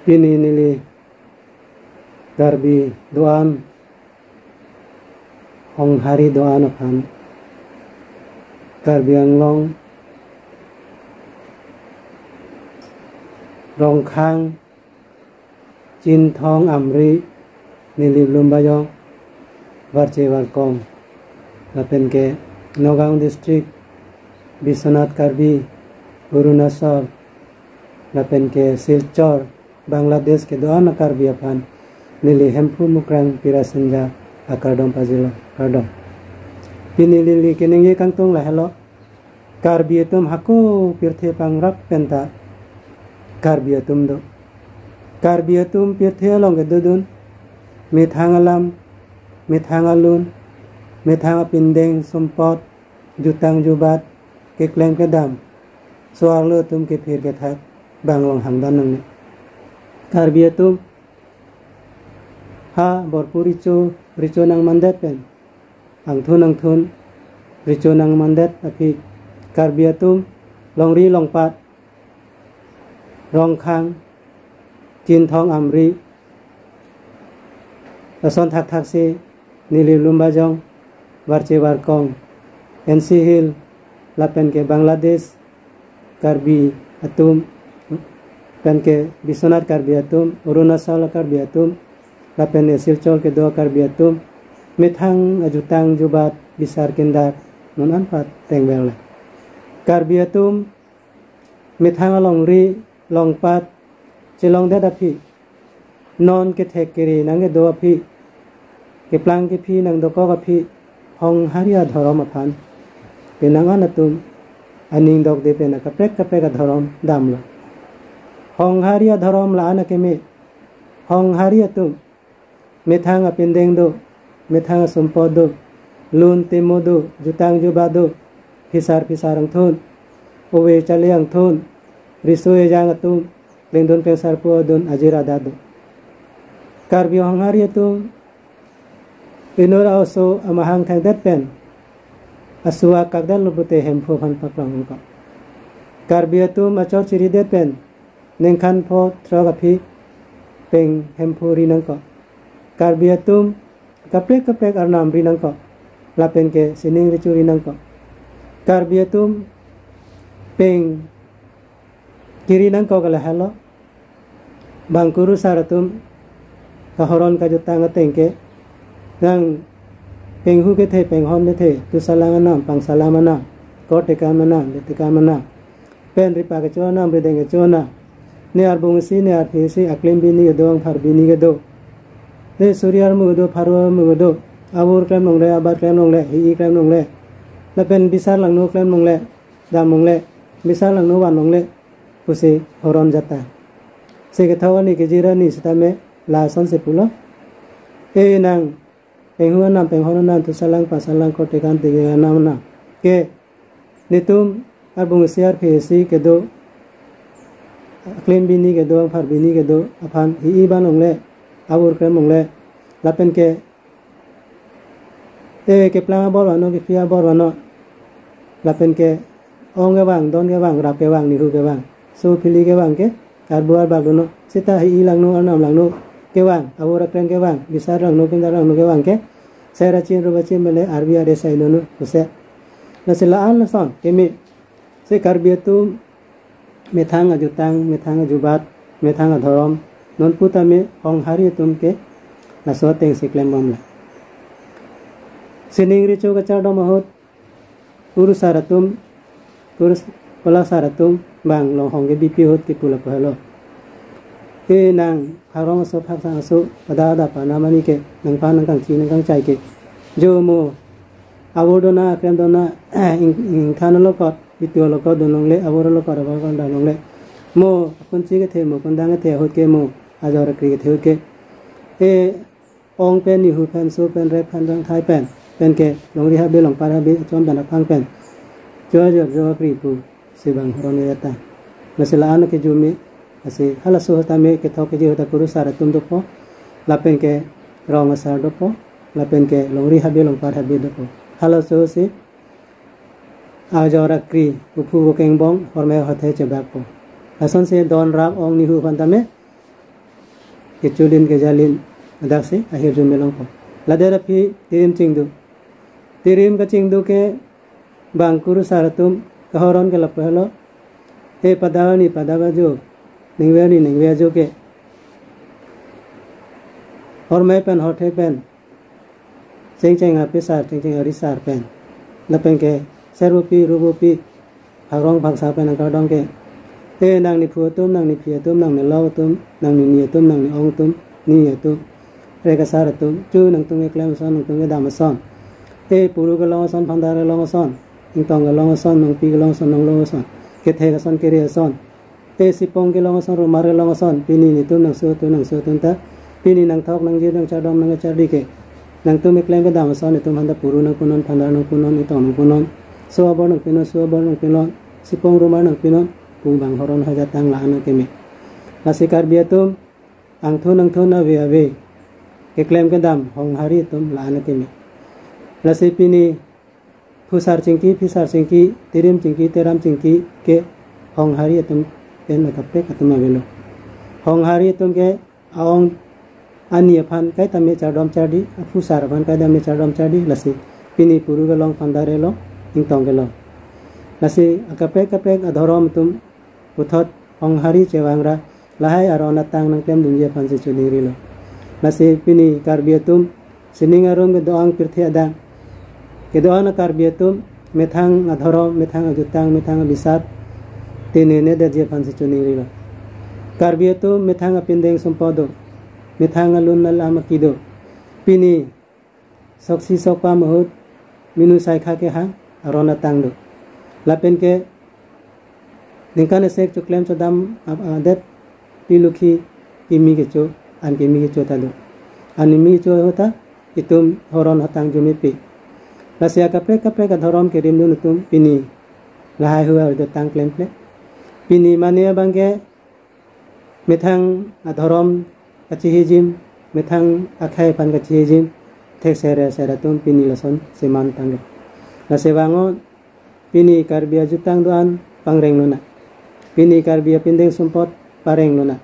Pini nili garbi doan hong hari doan aphan garbi anglong rong khang chin thong amri nili lumbayong varche varkom lapen ke Nagaon district Biswanath Karbi Arunachal lapen ke Silchar Bangladesh ke doan Karbi aphan nili hempu mukrang pirasenja akardom pajilo kardom pini lili kenenge kangtong lahelo Karbi etum hako pirthe pangrap penta Karbi etum do Karbi etum pirthe long ke dudun mithangalam mithangalun mithanga pindeng sumpot jutang jubat ke kleng ke dam soarlo tum ke phir ke thak banglong hangdan nang Karbi etum ha borpur rico nang mandet pen angthun rico nang mandet api Karbi etum longri longpat rong khang chin thong amri ason thak thak se nili lumbajong varche varkong NC Hill lapen ke Bangladesh Karbi etum pen ke Biswanath Karbi etum Arunachal Karbi etum lapen ke Silchar ke do Karbi etum mithang ajutang jubat bisar kendar non anpat tengbel Karbi etum mithang longri longpat chilong dadapi non ke thekeri nange do api ke plang ke phi nang do ko api hong haria dharam aphan penangan atum aning dok de pena kapek kapek dharam damla hong haria dharam la ana ke me hong haria tum methang apindeng do methang sumpod do lun temo do jutang jubado pisar pisarang thun owe chaliang thun risoe jang atum lendon pesar po don ajira dado Karbi hong haria tum inor also amahang thang dat pen asua kagdal lubute hempo phan paklang ka Karbi etum achor chiri det pen nengkhan pho trogapi peng hempo rinang ka Karbi etum kapek kapek arnam rinang ka lapen ke sining ricu rinang ka Karbi etum peng kiri nang ka kala halo bangkuru saratum kahoron ka jutang atengke nang penghu ke the penghon de the tu salangana pang salamana ko tekamana letekamana pen ripa ke chona bredeng ke chona ne arbungsi ne arphesi aklembini ke dong pharbini ke do he suryar mu do pharwa mu do abur klem nong le abar klem nong le hi klem nong le la pen bisar lang no klem nong le dam nong le bisar lang no wan nong le puse horon jata se ke thawani ke jirani sitame la son se pulo e nang penghon nam tu salang pasalang ko tekan tiga nam na ke nitum abung siar phesi ke do klem bini ke do phar bini ke do aphan hi ban ongle abur krem ongle lapen ke e ke plang bor wano ke pia bor wano lapen ke ong ke wang don ke wang rap ke wang ni hu ke wang so phili ke wang ke karbuar bagono sita hi lang no nam lang no ke wang abur krem ke wang bisar lang no pindar lang no ke wang ke saya racin rubacin mele arbia desa inono kuse nasilaan lason kemi se Karbi etum methang ajutang methang ajubat methang adhorom non putame hong hari etum ke naso teng siklem mamla sining richo ka chado mahot puru saratum puru kola saratum bang lo hong ke bipi hot ke pula pahalo e nang harong so phak sang so pada da panamani ke nang pa nang kang chi nang kang chai ke jo mo avodona krem dona in khanalo ko bitolo ko donong le avorolo ko ra ko danong le mo apun chi ke the mo kon dang the hot ke mo ajor kri ke the ke e ong pen ni hu pen so pen re phan dang thai pen ke longri ha be long par ha be chom dan phang pen jo kri pu se bang horon yata naselaan ke jumi asi hala sohta me ke thok je hota kuru sara tum dopo lapen ke rong asar dopo lapen ke longri habe long par habe dopo hala so se ajora kri upu bokeng bong horme hothe chebak po ason se don rap ong ni hu pantame ke chulin ke jalin adak se akhir jo melong po ladera phi tirim ka chingdu ke bangkuru saratum kahoron ke lapelo he padawani padawajo ningwe jo ke hormai pen hothe pen ceng apisar ceng arisar pen lapen ke serupi rubupi harong bangsa pen angka dong ke nang ni phutum nang ni phiatum nang ni lautum nang ni niatum nang ni ongtum ni yatum reka saratum chu nang tung eklem son nang tung dam son puru ke long son phandare long son ingtong ke long son nang pi ke long son nang long son ke the ke son ke re son sipong ke long son rumar ke long son pini ni tum nang su tum ta pini nang thok nang ji nang chadom nang chadi ke nang tum eklem ke dam son tum handa puru nang punon phandar nang punon itong nang punon suabor nang pinon sipong rumar nang pinon kung bang horon hajatang laan kemi nasikar biatum angthun ave ke klaim ke dam hong hari tum laan kemi nasipini phusar cingki tirim cingki teram cingki ke hong hari tum pen kapre katum avelo hong hari tum ke aong ani phan kai tame chadom chadi phusar phan kai tame chadom chadi lasi pini puru ke long pandare lo ingtong ke lo lasi kapre adhorom tum uthot hong hari cewangra lahai arona tang nang klem dunje phan se chuniri lo lasi pini karbiatum sining arom ke doang pirthi ada ke doang karbiatum methang adhorom methang ajutang methang bisar tinene de je phan se chuniri lo karbiatum methang apindeng sompodo methang alun nal amakido pini soksi sokpa mahut minu saikha ke ha arona tang do lapen ke ningkan esek cuklem chodam adet pilukhi kimi ke cho an kimi ke cho tado animi cho hota itum horon hatang jumipi lasya kapre ka dharom ke rimnu nutum pini lahai huwa de tang klemple pini mania bangke methang adhorom kachihijim methang akhai pan kachihijim thek sera tum pini lason seman tang lasewango pini karbia jutang doan pangreng nona pini karbia pindeng sumpot pareng lona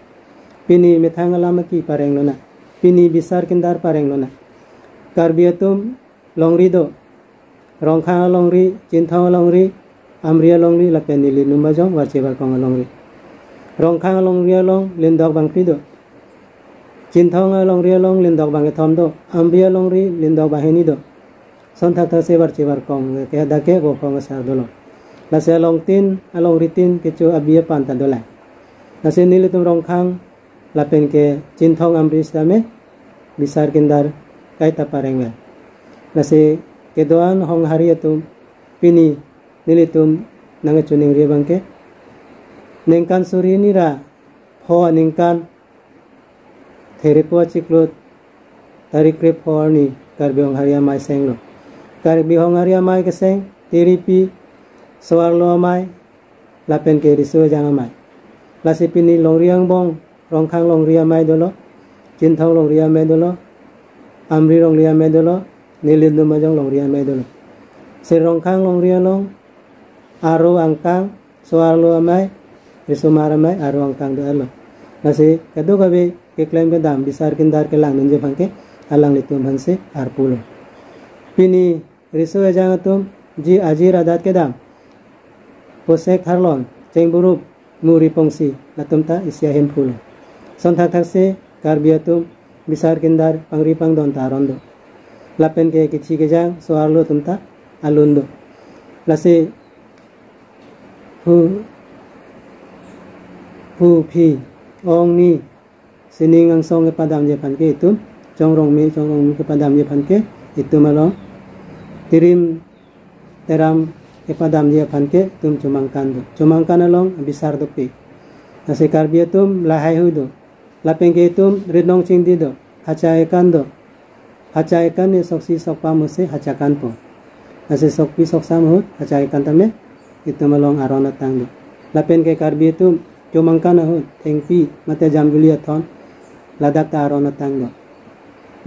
pini methang alamaki pareng lona pini bisar kindar pareng lona karbia tum longri do rongkha longri cinthang longri amria longri lapeni li numbajong warche barkong longri rongkha longri long lindok bangpi do cinthang longri long lindok bang thom do amria longri lindok baheni do sonthak thase warche barkong ke dake go khong sar do nase along ritin kecu abia panta dola nase nilitum rongkhang lapen ke cinthong amris dame bisar kindar kaita parengwe nase kedoan hong hari atum pini nilitum nanga chuning ri bangke nengkan suri nira pho nengkan therepo chiklot tarikre pho ni karbi hong haria mai senglo karbi hong haria mai ke seng tiripi soarlo amai lapen ke riso jang amai lasipini longriang bong rongkhang longria mai dolo cinthong longria mai dolo amri longria mai dolo nilindu majong longria mai dolo se rongkhang longria long aro angkang soarlo amai riso maramai aro angkang do alo lasi kadu gabe ke klaim ke dam bisar kindar ke lang nunje bangke alang litum hanse arpulo pini riso jang atum ji ajir adat ke dam posek harlon ceng burup muri pongsi latumta isya hempulo sonthak thakse karbiatum bisar kindar pangripang don tarondo lapen ke kichi gejang soarlo tumta alundo lase hu phi ong ni sining ang song ke padam je pan ke itum jongrong mi ke padam je pan ke itum along tirim teram epadam dia panke tum cumangkan along bisar dopi nase karbia tum lahai hudo lapengke tum ridong cingdi do hacaekan ni soksi sokpa muse hacakan po nase sokpi soksa mahut hacaekan tame itu malong arona tang do lapengke karbia tum cumangkan ahut tengpi mate jambulia thon ladak ta arona tang do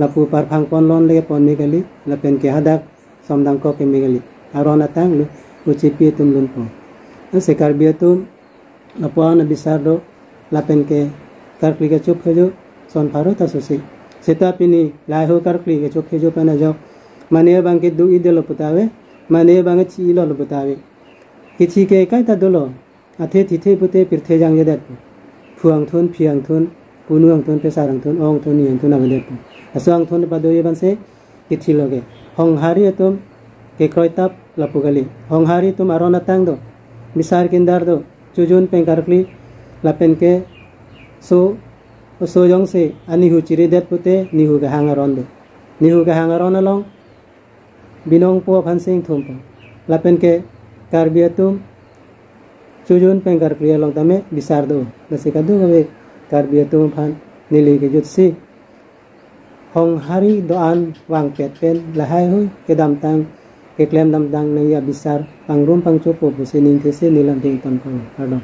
lapu par phangpon lon le pon megali lapengke hadak somdang ko ke megali arona tang lu ucipi tum lunpo nase karbia tum apuan bisar do lapen ke karklika chup hejo son pharu ta susi seta pini lai ho kar kli ke chokhe jo pana jo mane bang ke du idelo putawe mane bang chi lo putawe kichi ke kai ta dolo athe thithe pute pirthe jang je dat phuang thun phiang thun punuang thun pesarang thun ong thun yang thun avade asang thun pa doye banse kichi loge hong hari atum ke kroitap lapugali hong hari tum arona tang do misar kindar do chujun pengkarkli lapen ke so jong se ani hu chiri det pute nihu ga hangaron do nihu ga hangaron along binong po phansing thum pa lapen ke karbiatum chujun pengkarkli along tame bisar do dasika du gawe karbiatum phan nili ke jutsi hong hari doan wang pet pen lahai hu ke dam tang ke klem dam dang naya bisar pangrum pangchopo pusining these nilam ting tam pang pardon